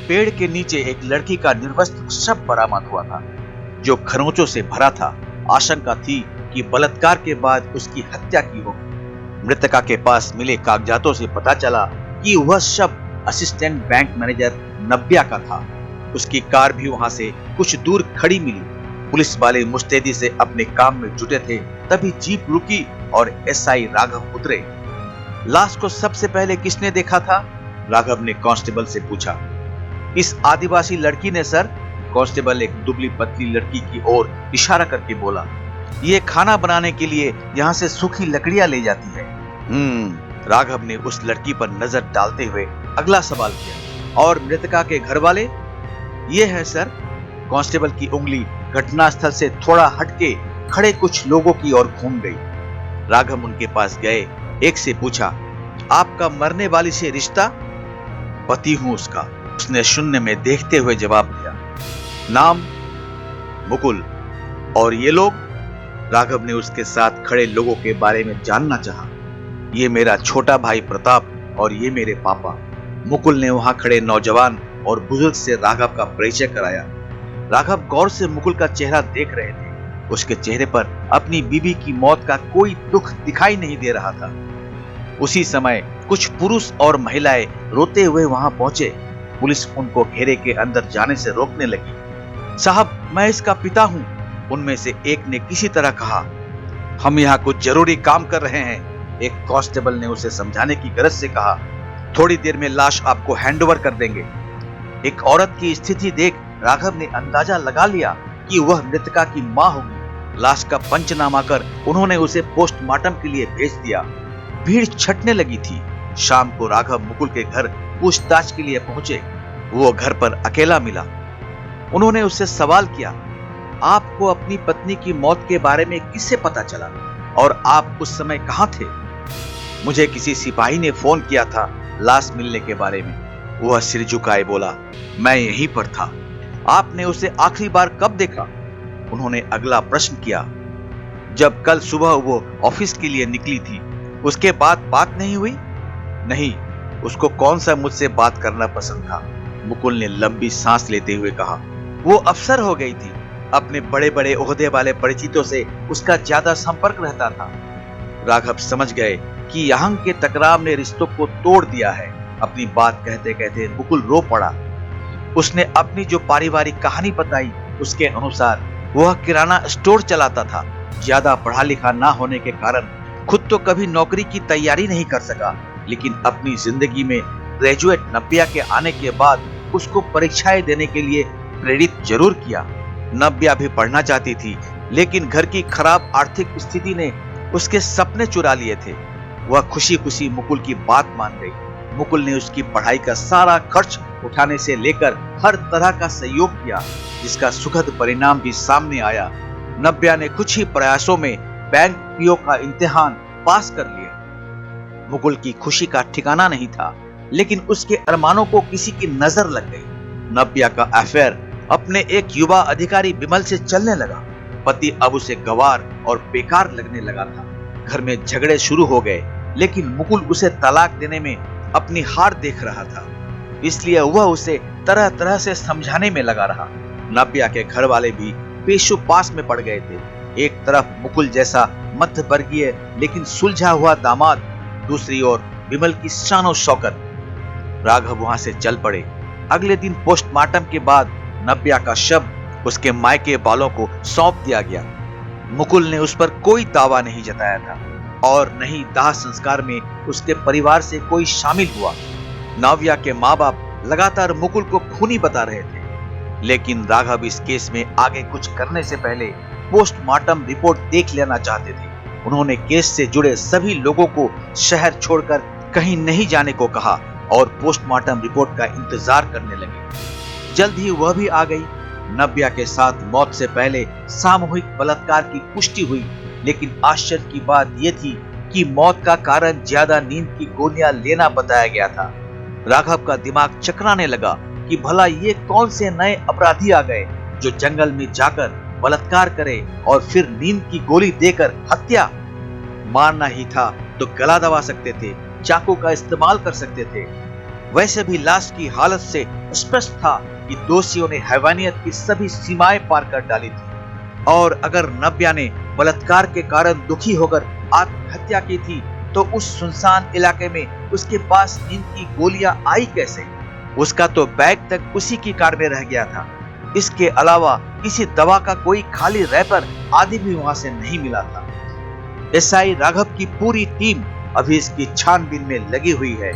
पेड़ के नीचे एक लड़की का निर्वस्त्र शव बरामद हुआ था, जो खरोंचों से भरा था। आशंका थी कि बलात्कार के बाद उसकी हत्या की होगी। मृतका के पास मिले कागजातों से पता चला कि वह शव असिस्टेंट बैंक मैनेजर नब्या का था। उसकी कार भी वहां से कुछ दूर खड़ी मिली। पुलिस वाले मुस्तैदी से अपने काम में जुटे थे, तभी जीप रुकी और एसआई राघव उतरे। लाश को सबसे पहले किसने देखा था? राघव ने कांस्टेबल से पूछा। इस आदिवासी लड़की ने सर। कांस्टेबल एक दुबली पतली लड़की की ओर इशारा करके बोला। ये खाना बनाने के लिए यहाँ से सूखी लकड़ियां ले जाती है। राघव ने उस लड़की पर नजर डालते हुए अगला सवाल किया। और मृतका के घर वाले? ये है सर। कांस्टेबल की उंगली घटनास्थल से थोड़ा हटके खड़े कुछ लोगों की ओर घूम गई। राघव उनके पास गए, एक से पूछा, आपका मरने वाली से रिश्ता? पति हूं उसका, उसने शून्य में देखते हुए जवाब दिया। नाम? मुकुल। और ये लोग? राघव ने उसके साथ खड़े लोगों के बारे में जानना चाहा। ये मेरा छोटा भाई प्रताप और ये मेरे पापा। मुकुल ने वहां खड़े नौजवान और बुजुर्ग से राघव का परिचय कराया। राघव गौर से मुकुल का चेहरा देख रहे थे। उसके चेहरे पर अपनी बीबी की मौत का कोई दुख दिखाई नहीं दे रहा था। उसी समय कुछ पुरुष और महिलाएं रोते हुए वहां पहुंचे। पुलिस उनको घेरे के अंदर जाने से रोकने लगी। साहब, मैं इसका पिता हूं, उनमें से एक ने किसी तरह कहा। हम यहाँ कुछ जरूरी काम कर रहे हैं, एक कांस्टेबल ने उसे समझाने की गरज से कहा। थोड़ी देर में लाश आपको हैंडओवर कर देंगे। एक औरत की स्थिति देख राघव ने अंदाजा लगा लिया कि वह मृतका की मां होगी। लाश का पंचनामा कर उन्होंने उसे पोस्टमार्टम के लिए भेज दिया। भीड़ छटने लगी थी। शाम को राघव मुकुल के घर पूछताछ के लिए पहुंचे। वो घर पर अकेला मिला। उन्होंने उससे सवाल किया, आपको अपनी पत्नी की मौत के बारे में किससे पता चला और आप उस समय कहां थे? मुझे किसी सिपाही ने फोन किया था लाश मिलने के बारे में। वह सिर झुकाए बोला, मैं यहीं पर था। आपने उसे आखिरी बार कब देखा? उन्होंने अगला प्रश्न किया। जब कल सुबह वो ऑफिस के लिए निकली थी। उसके बाद बात नहीं हुई? नहीं, उसको कौन सा मुझसे बात करना पसंद था? मुकुल ने लंबी सांस लेते हुए कहा। वो अफसर हो गई थी। अपने बड़े बड़े ओहदे वाले परिचितों से उसका ज्यादा संपर्क रहता था। राघव समझ गए कि यहाँ के टकराव ने रिश्तों को तोड़ दिया है। अपनी बात कहते कहते मुकुल रो पड़ा। उसने अपनी जो पारिवारिक कहानी बताई, उसके अनुसार वह किराना स्टोर चलाता था। ज्यादा पढ़ा लिखा ना होने के कारण खुद तो कभी नौकरी की तैयारी नहीं कर सका, लेकिन अपनी जिंदगी में ग्रेजुएट नब्या के आने के बाद उसको परीक्षाएं देने के लिए प्रेरित जरूर किया। नब्या भी पढ़ना चाहती थी, लेकिन घर की खराब आर्थिक स्थिति ने उसके सपने चुरा लिए थे। वह खुशी खुशी मुकुल की बात मान गई। मुकुल ने उसकी पढ़ाई का सारा खर्च उठाने से लेकर हर तरह का सहयोग किया, जिसका सुखद परिणाम भी सामने आया। नब्या ने कुछ ही प्रयासों में बैंक पीओ का इम्तिहान पास कर लिया। मुकुल की खुशी का ठिकाना नहीं था, लेकिन उसके अरमानों को किसी की नजर लग गई। नब्या का अफेयर अपने एक युवा अधिकारी विमल से चलने लगा। पति अब उसे गवार और बेकार लगने लगा था। घर में झगड़े शुरू हो गए, लेकिन मुकुल उसे तलाक देने में अपनी हार देख रहा था, इसलिए वह उसे तरह तरह से समझाने में लगा रहा। नब्या के घर वाले भी पेशो पास में पड़ गए थे। एक तरफ मुकुल जैसा मध्य वर्गीय लेकिन सुलझा हुआ दामाद, दूसरी ओर विमल की शान और शौकत। राघव वहां से चल पड़े। अगले दिन पोस्टमार्टम के बाद नब्या का शव उसके मायके वालों को सौंप दिया गया। मुकुल ने उस पर कोई दावा नहीं जताया था और न ही दाह संस्कार में उसके परिवार से कोई शामिल हुआ। नव्या के माँ बाप लगातार मुकुल को खूनी बता रहे थे, लेकिन राघव इस केस में आगे कुछ करने से पहले पोस्टमार्टम रिपोर्ट देख लेना चाहते थे। उन्होंने केस से जुड़े सभी लोगों को शहर छोड़कर कहीं नहीं जाने को कहा और पोस्टमार्टम रिपोर्ट का इंतजार करने लगे। जल्द ही वह भी आ गई। नब्या के साथ मौत से पहले सामूहिक बलात्कार की पुष्टि हुई, लेकिन आश्चर्य की बात यह थी कि मौत का कारण ज्यादा नींद की गोलियां लेना बताया गया था। राघव का दिमाग चकराने लगा कि भला ये कौन से नए अपराधी आ गए जो जंगल में जाकर बलात्कार करे और फिर नींद की गोली देकर हत्या। मारना ही था तो गला दबा सकते थे, चाकू का इस्तेमाल कर सकते थे। वैसे भी लाश की हालत से स्पष्ट था कि दोषियों ने हैवानियत की सभी सीमाएं पार कर डाली थी। और अगर नव्या ने बलात्कार के कारण दुखी होकर आत्महत्या की थी तो उस सुनसान इलाके में उसके पास नींद की गोलियां आई कैसे? उसका तो बैग तक उसी की कार में रह गया था। इसके अलावा किसी दवा का कोई खाली रैपर आदि भी वहां से नहीं मिला था। एसआई राघव की पूरी टीम अभी इसकी छानबीन में लगी हुई है।